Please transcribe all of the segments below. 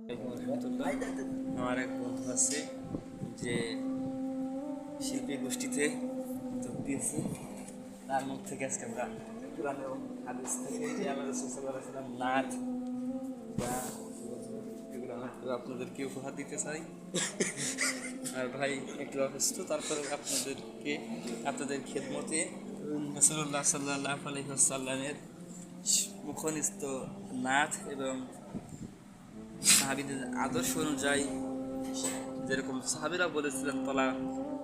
আমার এক বন্ধু আছে যে শিল্পী গোষ্ঠীতে যোগ দিয়েছে। তার মুখ থেকে আজকে আমরা কোরআন এবং হাদিস থেকে যে আল্লাহ রাসূল সাল্লাল্লাহু আলাইহি ওয়াসাল্লাম নাচ বা এগুলো আমরা আপনাদেরকে উপহার দিতে চাই। আর ভাই একটু অসুস্থ, তারপরে আপনাদের খেদমতে রাসূলুল্লাহ সাল্লাল্লাহু আলাইহি ওয়াসাল্লামের মুখনিস্থ নাচ এবং সাহাবীদের আদর্শ অনুযায়ী, যেরকম সাহাবীরা বলেছিলেন তলা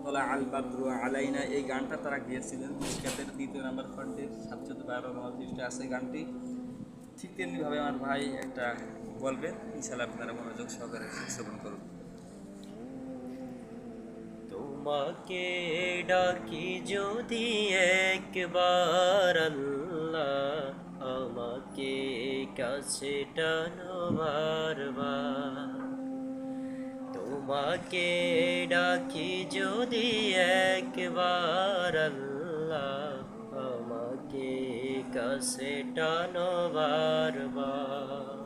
তলা আল বাদরু আলাইনা, এই গানটা তারা গিয়েছিলেন মিশকাতের 2 নম্বর খণ্ডের 712 নম্বর পৃষ্ঠা আছে গানটি। ঠিক তেমনিভাবে আমার ভাই একটা বলবেন, ইনশাআল্লাহ আপনারা মনোযোগ সহকারে শ্রবণ করুন। তোমাকে ডাকি যদি একবার আল্লাহ, আমাকে কাছে টানো বারবার। তোমাকে ডাকি যদি একবার আল্লাহ, আমাকে কাছে টানো বারবার।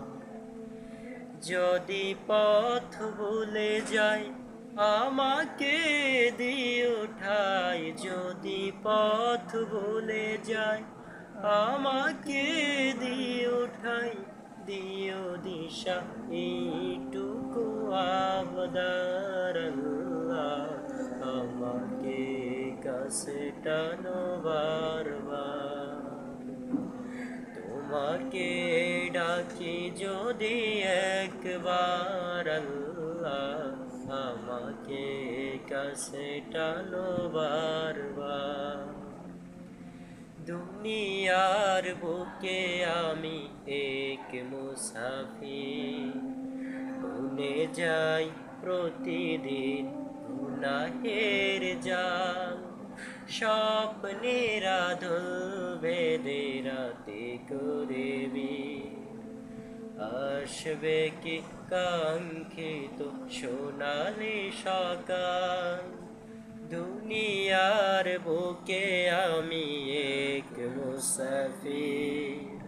যদি পথ ভুলে যাই আমাকে দিও ঠাই, যদি পথ ভুলে যাই আমাকে দিও ঠাই, দিও দিশা এইটুকু আবদার আল্লাহ, আমাকে কাছে টানো বারবার। তোমাকে ডাকি যদি একবার আল্লাহ, আমাকে কাছে টানো বারবার। দুনিয়ার বুকে আমি এক মুসাফির, বনে যাই প্রতিদিন গুনাহের জাল। স্বপ্নের আধুল ভেদে রাতে করবি, আসবে কি কাঙ্ক্ষিত সোনালি সকাল। দুনিয়ার বুকে আমি এক মুসাফির,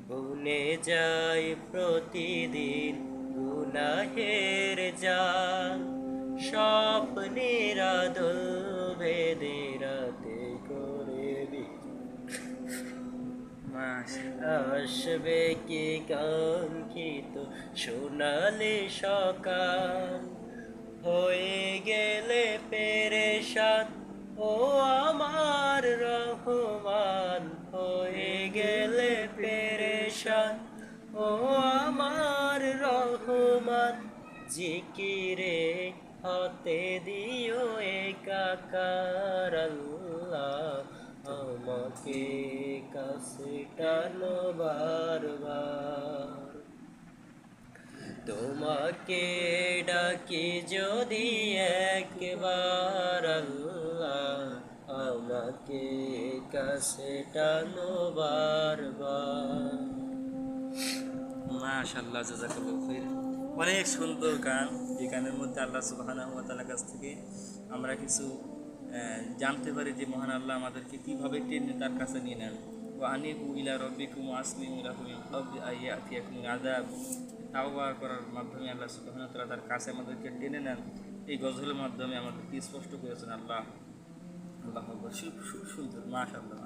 বনে যাই প্রতিদিন গুনাহের জাল। স্বপ্নের আদল ভেদে রাতে করবি, আসবে কি কাঙ্ক্ষিত সোনালি সকাল। হয়ে গেলে পেরেশান ও আমার রহমান, হয়ে গেলে পেরেশান ও আমার রহমান। জিকিরে হতে দিও একাকার আল্লাহ, আমাকে কাছে টানো বারবার। তোমাকে ডাকি যদি একবার আল্লাহ, আমাকে কাছে টানো বারবার। মাশাআল্লাহ, জাযাকাল্লাহু খাইর। অনেক সুন্দর গান। এই গানের মধ্যে আল্লাহ সুবহানাহু ওয়া তাআলার কাছ থেকে আমরা কিছু জানতে পারি যে মহান আল্লাহ আমাদেরকে কীভাবে টেনে তার কাছে নিয়ে নেন। ওয়া আনিবু ইলা রাব্বিকুম ওয়াসলিমু লাহু মিন ক্বাবলি আন ইয়াতিয়াকুমুল আযাব। তাওবা করার মাধ্যমে আল্লাহ সুবহানাহু ওয়া তাআলা তার কাছে আমাদেরকে টেনে নেন। এই গজলের মাধ্যমে আমাদেরকে স্পষ্ট করেছেন আল্লাহ। আল্লাহু আকবার, খুব সুন্দর, মাশাআল্লাহ।